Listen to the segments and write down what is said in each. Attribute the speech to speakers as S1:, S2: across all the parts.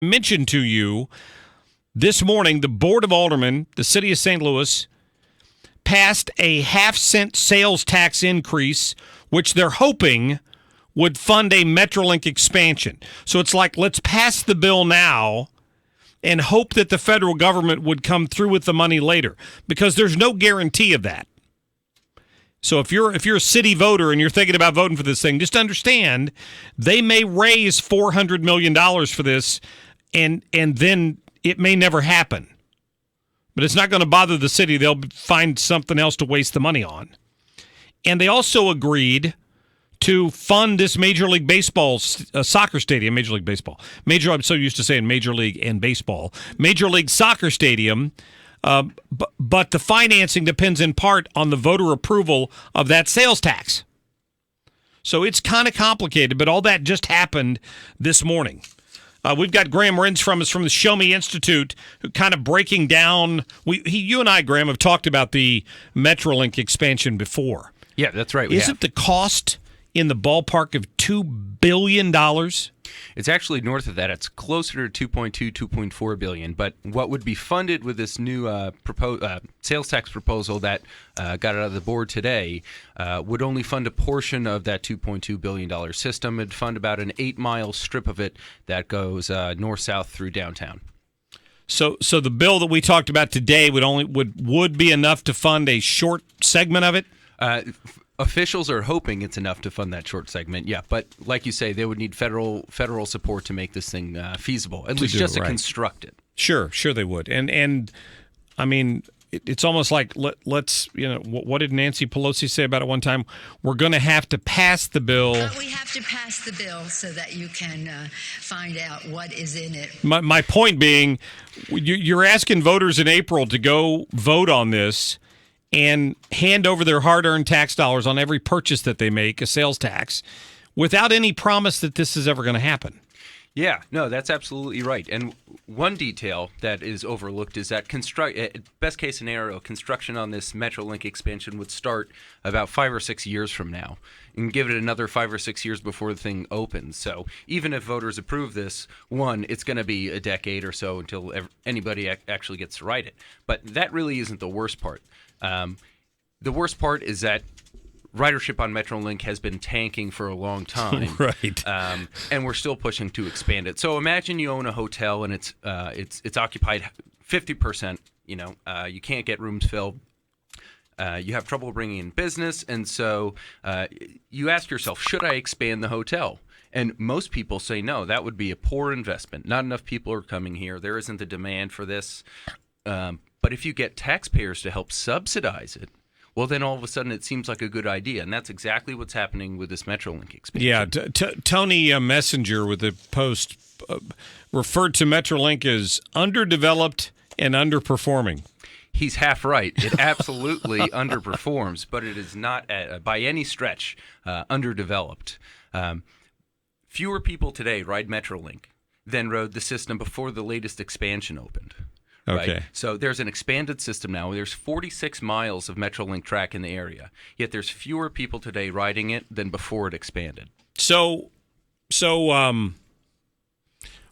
S1: mentioned to you this morning, the Board of Aldermen, the city of St. Louis, passed a half-cent sales tax increase, which they're hoping would fund a Metrolink expansion. So it's like, let's pass the bill now and hope that the federal government would come through with the money later, because there's no guarantee of that. So if you're a city voter and you're thinking about voting for this thing, just understand they may raise $400 million for this, and then it may never happen. But it's not going to bother the city. They'll find something else to waste the money on. And they also agreed to fund this Major League Baseball soccer stadium, Major League Baseball. I'm so used to saying Major League and baseball. Major League Soccer Stadium, but the financing depends in part on the voter approval of that sales tax. So it's kind of complicated, but all that just happened this morning. We've got Graham Renz from the Show Me Institute, who kind of breaking down. You and I, Graham, have talked about the Metrolink expansion before.
S2: Yeah, that's right.
S1: Isn't the cost in the ballpark of $2 billion?
S2: It's actually north of that. It's closer to 2.4 billion. But what would be funded with this new sales tax proposal that got out of the board today would only fund a portion of that $2.2 billion system. It'd fund about an 8-mile strip of it that goes north-south through downtown.
S1: So the bill that we talked about today would be enough to fund a short segment of it?
S2: Officials are hoping it's enough to fund that short segment, yeah. But like you say, they would need federal support to make this thing feasible, at least just to construct it.
S1: Sure they would. And I mean, it's almost like let's what did Nancy Pelosi say about it one time? We're going to have to pass the bill.
S3: We have to pass the bill so that you can find out what is in it.
S1: My point being, you're asking voters in April to go vote on this and hand over their hard-earned tax dollars on every purchase that they make, a sales tax, without any promise that this is ever going to happen.
S2: Yeah, no, that's absolutely right. And one detail that is overlooked is that best case scenario, construction on this Metrolink expansion would start about 5 or 6 years from now, and give it another 5 or 6 years before the thing opens. So even if voters approve this, it's going to be a decade or so until anybody actually gets to ride it. But that really isn't the worst part. The worst part is that ridership on Metrolink has been tanking for a long time,
S1: right?
S2: And we're still pushing to expand it. So imagine you own a hotel and it's occupied 50%. You can't get rooms filled. You have trouble bringing in business, and so you ask yourself, should I expand the hotel? And most people say no. That would be a poor investment. Not enough people are coming here. There isn't the demand for this. But if you get taxpayers to help subsidize it, well, then all of a sudden it seems like a good idea. And that's exactly what's happening with this Metrolink expansion.
S1: Yeah, Tony Messenger with the Post referred to Metrolink as underdeveloped and underperforming.
S2: He's half right. It absolutely underperforms, but it is not by any stretch underdeveloped. Fewer people today ride Metrolink than rode the system before the latest expansion opened.
S1: Okay.
S2: Right? So there's an expanded system now. There's 46 miles of Metrolink track in the area, yet there's fewer people today riding it than before it expanded.
S1: So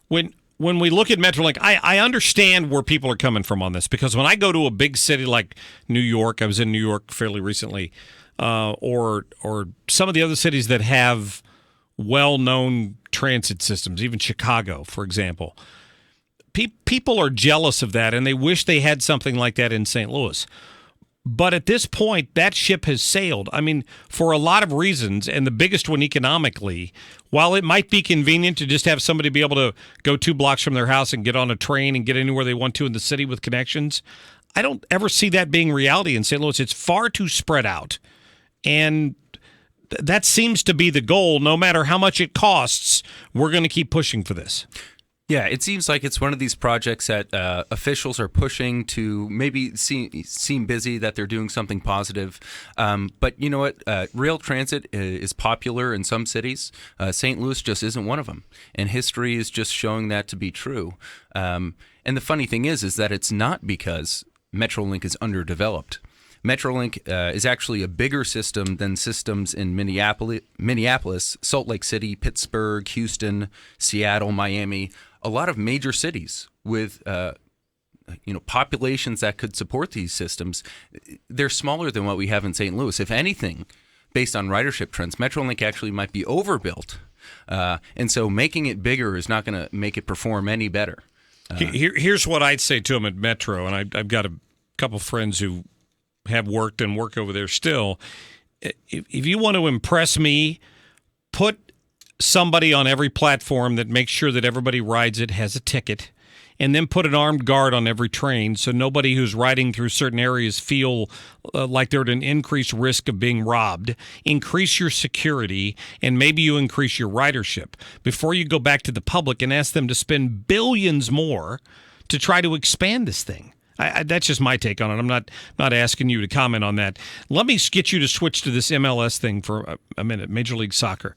S1: when we look at Metrolink, I understand where people are coming from on this, because when I go to a big city like New York, I was in New York fairly recently, or some of the other cities that have well-known transit systems, even Chicago, for example. People are jealous of that, and they wish they had something like that in St. Louis. But at this point, that ship has sailed. I mean, for a lot of reasons, and the biggest one economically, while it might be convenient to just have somebody be able to go 2 blocks from their house and get on a train and get anywhere they want to in the city with connections, I don't ever see that being reality in St. Louis. It's far too spread out. And that seems to be the goal. No matter how much it costs, we're going to keep pushing for this.
S2: Yeah, it seems like it's one of these projects that officials are pushing to maybe seem busy, that they're doing something positive. But you know what? Rail transit is popular in some cities. St. Louis just isn't one of them. And history is just showing that to be true. And the funny thing is that it's not because Metrolink is underdeveloped. Metrolink is actually a bigger system than systems in Minneapolis, Salt Lake City, Pittsburgh, Houston, Seattle, Miami. a lot of major cities with populations that could support these systems, they're smaller than what we have in St. Louis. If anything, based on ridership trends, Metrolink actually might be overbuilt. And so making it bigger is not going to make it perform any better.
S1: Here's what I'd say to them at Metro, and I've got a couple friends who have worked and work over there still. If you want to impress me, put somebody on every platform that makes sure that everybody rides it has a ticket, and then put an armed guard on every train so nobody who's riding through certain areas feel like they're at an increased risk of being robbed. Increase your security, and maybe you increase your ridership before you go back to the public and ask them to spend billions more to try to expand this thing. That's just my take on it. I'm not asking you to comment on that. Let me get you to switch to this MLS thing for a minute, Major League Soccer.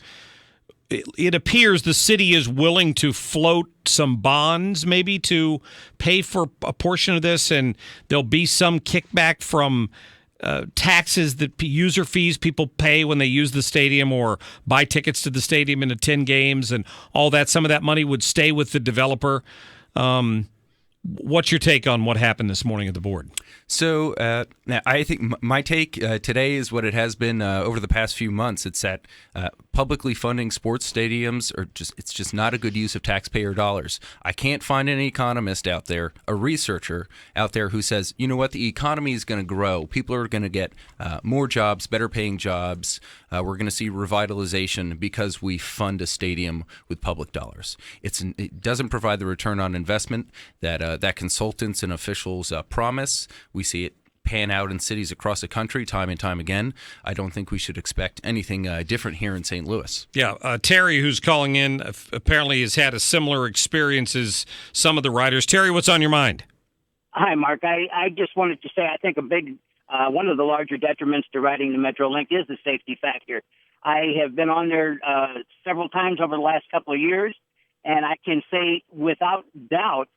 S1: It appears the city is willing to float some bonds maybe to pay for a portion of this, and there'll be some kickback from taxes, that user fees people pay when they use the stadium or buy tickets to the stadium and attend games and all that. Some of that money would stay with the developer. What's your take on what happened this morning at the board?
S2: So I think my take today is what it has been over the past few months. It's that publicly funding sports stadiums it's just not a good use of taxpayer dollars. I can't find any economist out there, a researcher out there who says, you know what, the economy is going to grow. People are going to get more jobs, better paying jobs. We're going to see revitalization because we fund a stadium with public dollars. It doesn't provide the return on investment that consultants and officials promise. We see it pan out in cities across the country time and time again. I don't think we should expect anything different here in St. Louis.
S1: Yeah, Terry, who's calling in, apparently has had a similar experience as some of the riders. Terry, what's on your mind?
S4: Hi, Mark. I just wanted to say I think a big one of the larger detriments to riding the Metrolink is the safety factor. I have been on there several times over the last couple of years, and I can say without doubt,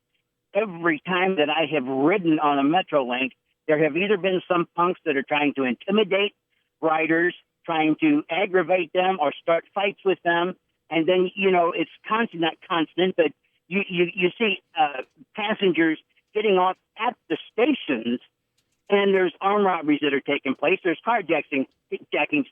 S4: every time that I have ridden on a Metrolink, there have either been some punks that are trying to intimidate riders, trying to aggravate them or start fights with them. And then, it's not constant, but you see passengers getting off at the stations, and there's armed robberies that are taking place. There's carjackings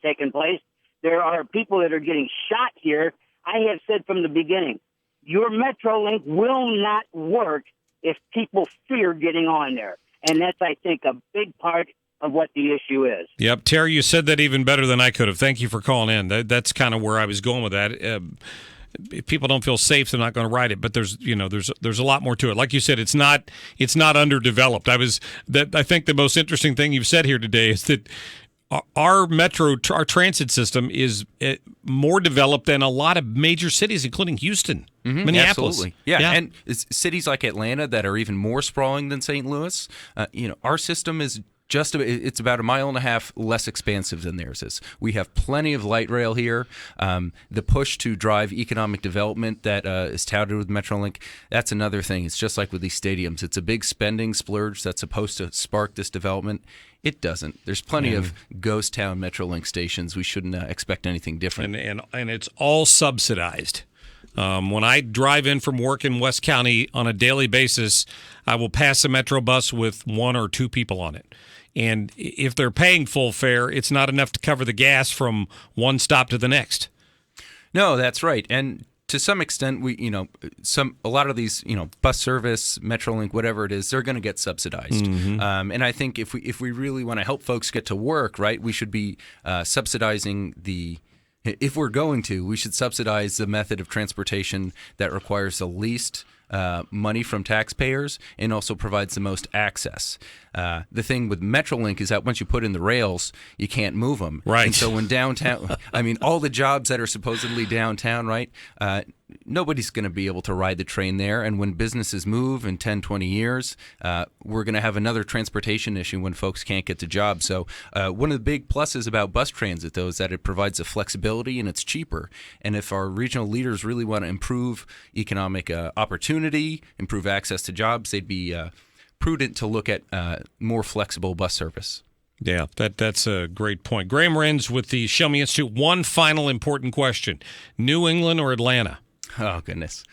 S4: taking place. There are people that are getting shot here. I have said from the beginning, your Metrolink will not work if people fear getting on there. And that's, I think, a big part of what the issue is.
S1: Yep. Terry, you said that even better than I could have. Thank you for calling in. That's kind of where I was going with that. If people don't feel safe, they're not going to ride it. But there's a lot more to it. Like you said, it's not underdeveloped. I think the most interesting thing you've said here today is that our transit system is more developed than a lot of major cities, including Houston, Minneapolis.
S2: Absolutely. Yeah, and cities like Atlanta that are even more sprawling than St. Louis. Our system is it's about 1.5 miles less expansive than theirs is. We have plenty of light rail here. The push to drive economic development that is touted with Metrolink, that's another thing. It's just like with these stadiums. It's a big spending splurge that's supposed to spark this development. It doesn't. There's plenty of ghost town Metrolink stations. We shouldn't expect anything different.
S1: And it's all subsidized. When I drive in from work in West County on a daily basis, I will pass a Metro bus with 1 or 2 people on it. And if they're paying full fare, it's not enough to cover the gas from one stop to the next.
S2: No, that's right. And to some extent, a lot of these, bus service, Metrolink, whatever it is, they're going to get subsidized. And I think if we really want to help folks get to work, right, we should be subsidizing if we're going to, we should subsidize the method of transportation that requires the least money from taxpayers and also provides the most access. The thing with Metrolink is that once you put in the rails, you can't move them.
S1: Right.
S2: And so when downtown, all the jobs that are supposedly downtown, right, nobody's going to be able to ride the train there. And when businesses move in 10, 20 years, we're going to have another transportation issue when folks can't get to jobs. So one of the big pluses about bus transit, though, is that it provides the flexibility and it's cheaper. And if our regional leaders really want to improve economic opportunity, improve access to jobs, they'd be prudent to look at more flexible bus service.
S1: Yeah, that's a great point. Graham Renz with the Show Me Institute. One final important question. New England or Atlanta?
S2: Oh, goodness.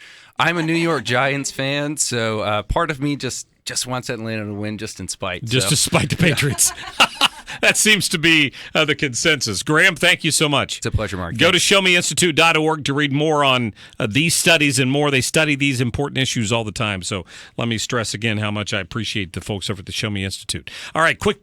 S2: I'm a New York Giants fan, so part of me just wants Atlanta to win just in spite.
S1: Just to spite the Patriots. That seems to be the consensus. Graham, thank you so much.
S2: It's a pleasure, Mark.
S1: Go to showmeinstitute.org to read more on these studies and more. They study these important issues all the time. So let me stress again how much I appreciate the folks over at the Show Me Institute. All right, quick